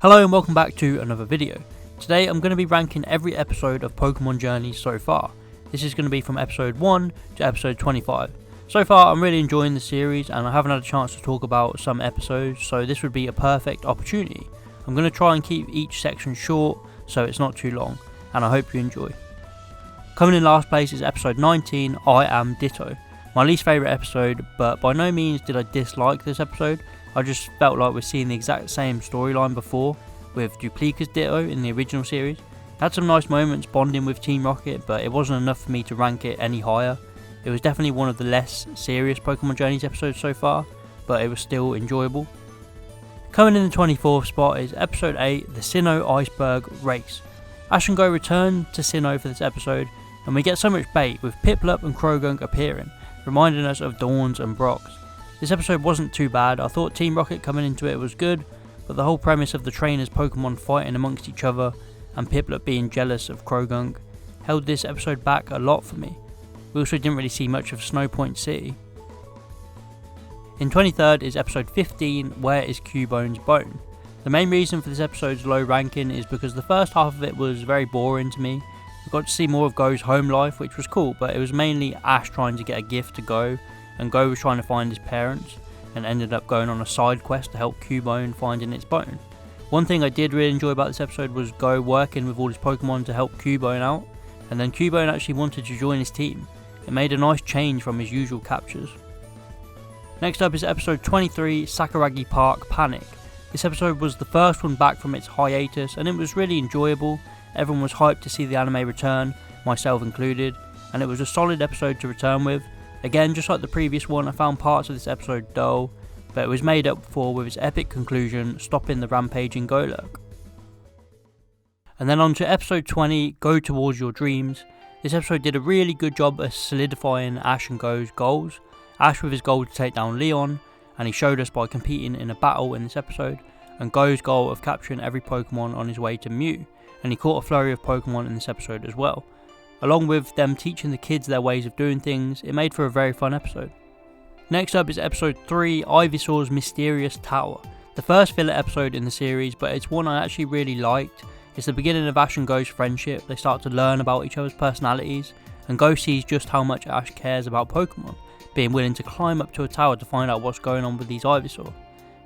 Hello and welcome back to another video. Today I'm going to be ranking every episode of Pokemon Journey so far. This is going to be from episode 1 to episode 25. So far I'm really enjoying the series and I haven't had a chance to talk about some episodes, so this would be a perfect opportunity. I'm going to try and keep each section short so it's not too long, and I hope you enjoy. Coming in last place is episode 19, I Am Ditto. My least favourite episode, but by no means did I dislike this episode. I just felt like we're seeing the exact same storyline before with Duplica's Ditto in the original series. Had some nice moments bonding with Team Rocket, but it wasn't enough for me to rank it any higher. It was definitely one of the less serious Pokemon Journeys episodes so far, but it was still enjoyable. Coming in the 24th spot is episode 8, the Sinnoh Iceberg Race. Ash and Go return to Sinnoh for this episode, and we get so much bait with Piplup and Croagunk appearing, reminding us of Dawns and Brox. This episode wasn't too bad. I thought Team Rocket coming into it was good, but the whole premise of the trainers Pokemon fighting amongst each other and Piplup being jealous of Croagunk held this episode back a lot for me. We also didn't really see much of Snowpoint City. In 23rd is episode 15, Where is Cubone's Bone? The main reason for this episode's low ranking is because the first half of it was very boring to me. We got to see more of Go's home life, which was cool, but it was mainly Ash trying to get a gift to Go, and Go was trying to find his parents, and ended up going on a side quest to help Cubone finding its bone. One thing I did really enjoy about this episode was Go working with all his Pokemon to help Cubone out, and then Cubone actually wanted to join his team. It made a nice change from his usual captures. Next up is episode 23, Sakuragi Park Panic. This episode was the first one back from its hiatus, and it was really enjoyable. Everyone was hyped to see the anime return, myself included, and it was a solid episode to return with. Again, just like the previous one, I found parts of this episode dull, but it was made up for with its epic conclusion, stopping the rampaging Golurk. And then on to episode 20, Go Towards Your Dreams. This episode did a really good job of solidifying Ash and Go's goals. Ash with his goal to take down Leon, and he showed us by competing in a battle in this episode, and Go's goal of capturing every Pokemon on his way to Mew, and he caught a flurry of Pokemon in this episode as well. Along with them teaching the kids their ways of doing things, it made for a very fun episode. Next up is episode 3, Ivysaur's Mysterious Tower. The first filler episode in the series, but it's one I actually really liked. It's the beginning of Ash and Go's friendship. They start to learn about each other's personalities, and Go sees just how much Ash cares about Pokemon, being willing to climb up to a tower to find out what's going on with these Ivysaur.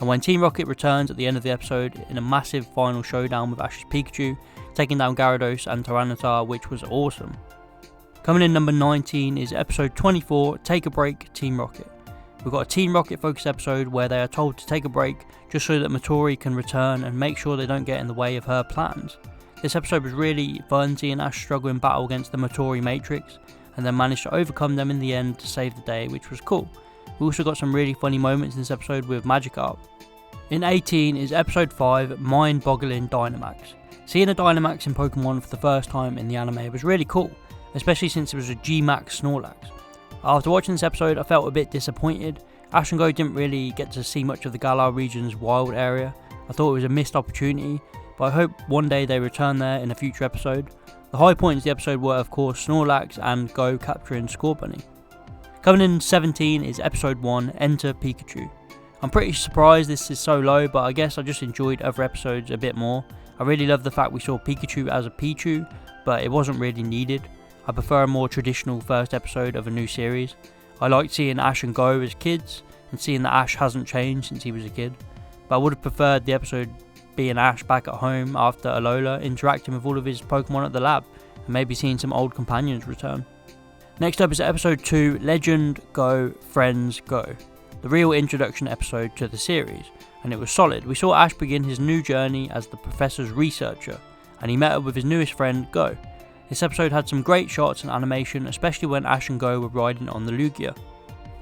And when Team Rocket returns at the end of the episode in a massive final showdown with Ash's Pikachu, taking down Gyarados and Tyranitar, which was awesome. Coming in number 19 is episode 24, Take a Break, Team Rocket. We've got a Team Rocket focused episode where they are told to take a break just so that Matori can return and make sure they don't get in the way of her plans. This episode was really fun seeing Ash struggle in battle against the Matori Matrix, and then managed to overcome them in the end to save the day, which was cool. We also got some really funny moments in this episode with Magikarp. In 18 is episode 5, Mind-Boggling Dynamax. Seeing a Dynamax in Pokemon for the first time in the anime was really cool, especially since it was a G-Max Snorlax. After watching this episode, I felt a bit disappointed. Ash and Go didn't really get to see much of the Galar region's wild area. I thought it was a missed opportunity, but I hope one day they return there in a future episode. The high points of the episode were of course Snorlax and Go capturing Scorbunny. Coming in 17 is episode 1, Enter Pikachu. I'm pretty surprised this is so low, but I guess I just enjoyed other episodes a bit more. I really love the fact we saw Pikachu as a Pichu, but it wasn't really needed. I prefer a more traditional first episode of a new series. I liked seeing Ash and Go as kids, and seeing that Ash hasn't changed since he was a kid. But I would have preferred the episode being Ash back at home after Alola, interacting with all of his Pokemon at the lab, and maybe seeing some old companions return. Next up is episode 2, Legend Go, Friends Go. The real introduction episode to the series, and it was solid. We saw Ash begin his new journey as the professor's researcher, and he met up with his newest friend, Go. This episode had some great shots and animation, especially when Ash and Go were riding on the Lugia.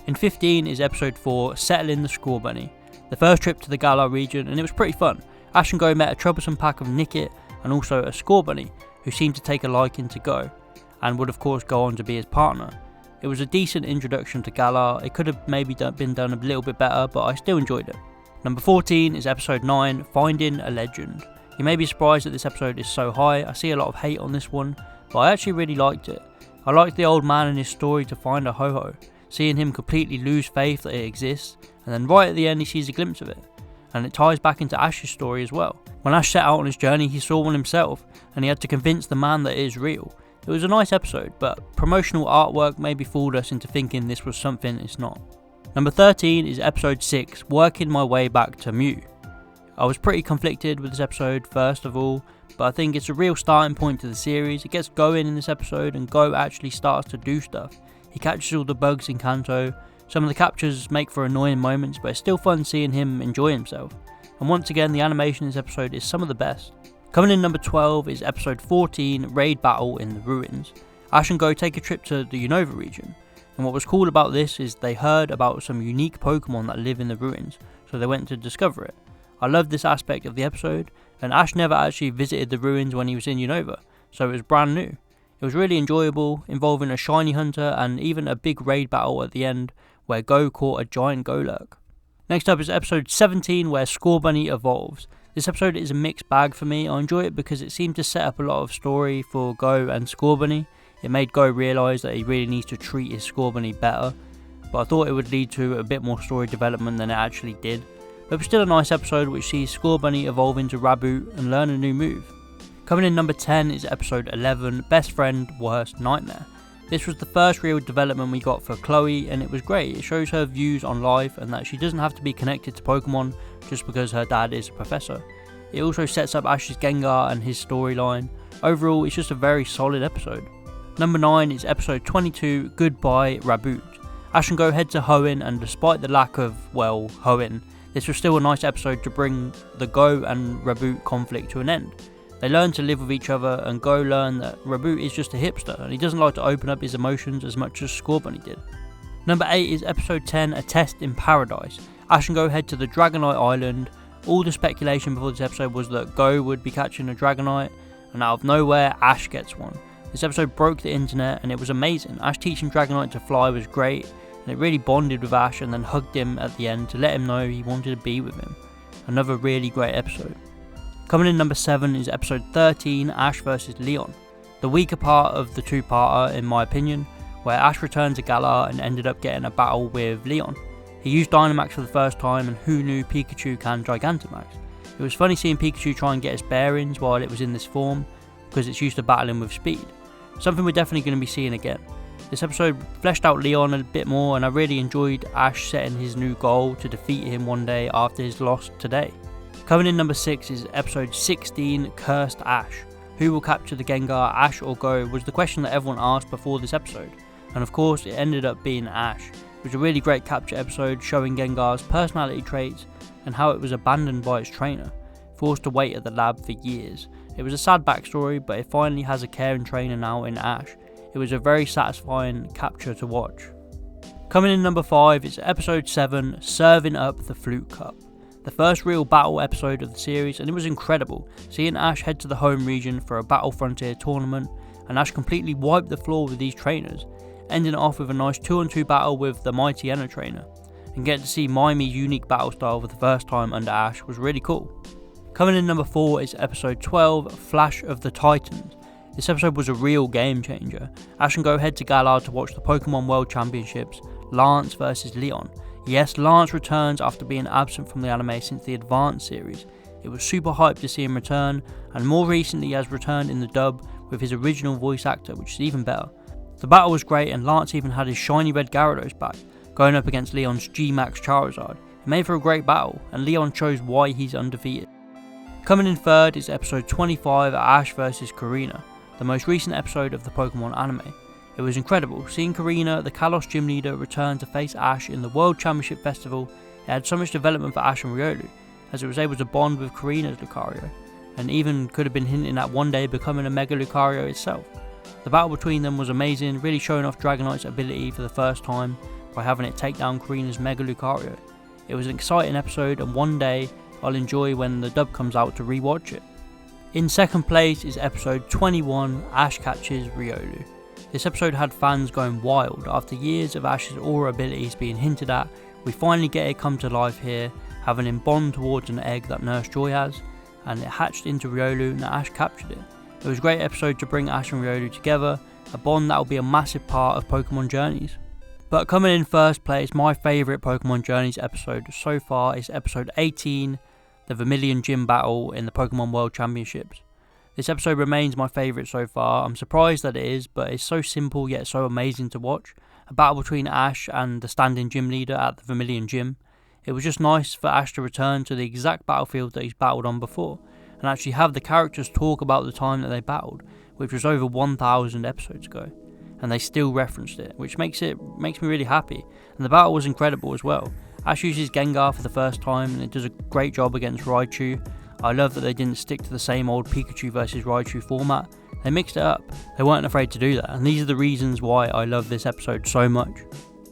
In 15 is episode 4, Settling the Scorbunny. The first trip to the Galar region, and it was pretty fun. Ash and Go met a troublesome pack of Nickit, and also a Scorbunny, who seemed to take a liking to Go, and would of course go on to be his partner. It was a decent introduction to Galar. It could have maybe been done a little bit better, but I still enjoyed it. Number 14 is episode 9, Finding a Legend. You may be surprised that this episode is so high. I see a lot of hate on this one, but I actually really liked it. I liked the old man and his story to find a Ho-Oh, seeing him completely lose faith that it exists, and then right at the end he sees a glimpse of it. And it ties back into Ash's story as well. When Ash set out on his journey, he saw one himself, and he had to convince the man that it is real. It was a nice episode, but promotional artwork maybe fooled us into thinking this was something it's not. Number 13 is episode 6, Working My Way Back to Mew. I was pretty conflicted with this episode first of all, but I think it's a real starting point to the series. It gets going in this episode and Go actually starts to do stuff. He catches all the bugs in Kanto. Some of the captures make for annoying moments, but it's still fun seeing him enjoy himself. And once again, the animation in this episode is some of the best. Coming in number 12 is episode 14, Raid Battle in the Ruins. Ash and Go take a trip to the Unova region, and what was cool about this is they heard about some unique Pokemon that live in the ruins, so they went to discover it. I love this aspect of the episode, and Ash never actually visited the ruins when he was in Unova, so it was brand new. It was really enjoyable, involving a shiny hunter and even a big raid battle at the end where Go caught a giant Golurk. Next up is episode 17 where Scorbunny evolves. This episode is a mixed bag for me. I enjoy it because it seemed to set up a lot of story for Go and Scorbunny. It made Go realise that he really needs to treat his Scorbunny better, but I thought it would lead to a bit more story development than it actually did. But it was still a nice episode which sees Scorbunny evolve into Raboot and learn a new move. Coming in number 10 is episode 11, Best Friend Worst Nightmare. This was the first real development we got for Chloe, and it was great. It shows her views on life and that she doesn't have to be connected to Pokemon just because her dad is a professor. It also sets up Ash's Gengar and his storyline. Overall, it's just a very solid episode. Number 9 is episode 22, Goodbye Raboot. Ash and Go head to Hoenn, and despite the lack of, well, Hoenn, this was still a nice episode to bring the Go and Raboot conflict to an end. They learn to live with each other, and Go learn that Raboot is just a hipster and he doesn't like to open up his emotions as much as Scorbunny did. Number 8 is episode 10, A Test in Paradise. Ash and Go head to the Dragonite Island. All the speculation before this episode was that Go would be catching a Dragonite, and out of nowhere Ash gets one. This episode broke the internet and it was amazing. Ash teaching Dragonite to fly was great, and it really bonded with Ash and then hugged him at the end to let him know he wanted to be with him. Another really great episode. Coming in number 7 is episode 13, Ash vs Leon. The weaker part of the two-parter in my opinion, where Ash returned to Galar and ended up getting a battle with Leon. He used Dynamax for the first time, and who knew Pikachu can Gigantamax. It was funny seeing Pikachu try and get its bearings while it was in this form, because it's used to battling with speed. Something we're definitely going to be seeing again. This episode fleshed out Leon a bit more, and I really enjoyed Ash setting his new goal to defeat him one day after his loss today. Coming in number 6 is episode 16, Cursed Ash. Who will capture the Gengar, Ash or Go, was the question that everyone asked before this episode, and of course it ended up being Ash. It was a really great capture episode showing Gengar's personality traits and how it was abandoned by its trainer, forced to wait at the lab for years. It was a sad backstory, but it finally has a caring trainer now in Ash. It was a very satisfying capture to watch. Coming in number 5 is episode 7, Serving Up the Flute Cup. The first real battle episode of the series, and it was incredible, seeing Ash head to the home region for a Battle Frontier tournament, and Ash completely wiped the floor with these trainers, ending it off with a nice 2-on-2 battle with the Mighty Enna trainer, and getting to see Mimi's unique battle style for the first time under Ash was really cool. Coming in number 4 is episode 12, Flash of the Titans. This episode was a real game changer. Ash and Go head to Galar to watch the Pokemon World Championships, Lance vs Leon. Yes, Lance returns after being absent from the anime since the Advanced series. It was super hyped to see him return, and more recently he has returned in the dub with his original voice actor, which is even better. The battle was great, and Lance even had his shiny red Gyarados back, going up against Leon's G-Max Charizard. It made for a great battle, and Leon shows why he's undefeated. Coming in third is episode 25, Ash vs Karina, the most recent episode of the Pokemon anime. It was incredible, seeing Karina, the Kalos gym leader, return to face Ash in the World Championship Festival. It had so much development for Ash and Riolu, as it was able to bond with Karina's Lucario, and even could have been hinting at one day becoming a Mega Lucario itself. The battle between them was amazing, really showing off Dragonite's ability for the first time by having it take down Karina's Mega Lucario. It was an exciting episode, and one day I'll enjoy when the dub comes out to rewatch it. In second place is episode 21, Ash catches Riolu. This episode had fans going wild. After years of Ash's aura abilities being hinted at, we finally get it come to life here, having him bond towards an egg that Nurse Joy has, and it hatched into Riolu and Ash captured it. It was a great episode to bring Ash and Riolu together, a bond that will be a massive part of Pokemon Journeys. But coming in first place, my favourite Pokemon Journeys episode so far is episode 18, the Vermilion Gym battle in the Pokemon World Championships. This episode remains my favourite so far. I'm surprised that it is, but it's so simple yet so amazing to watch. A battle between Ash and the standing gym leader at the Vermilion Gym. It was just nice for Ash to return to the exact battlefield that he's battled on before, and actually have the characters talk about the time that they battled, which was over 1,000 episodes ago, and they still referenced it, which makes me really happy. And the battle was incredible as well. Ash uses Gengar for the first time, and it does a great job against Raichu. I love that they didn't stick to the same old Pikachu versus Raichu format. They mixed it up. They weren't afraid to do that, and these are the reasons why I love this episode so much.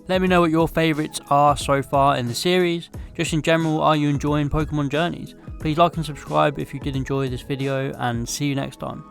Let me know what your favourites are so far in the series. Just in general, are you enjoying Pokemon Journeys? Please like and subscribe if you did enjoy this video, and see you next time.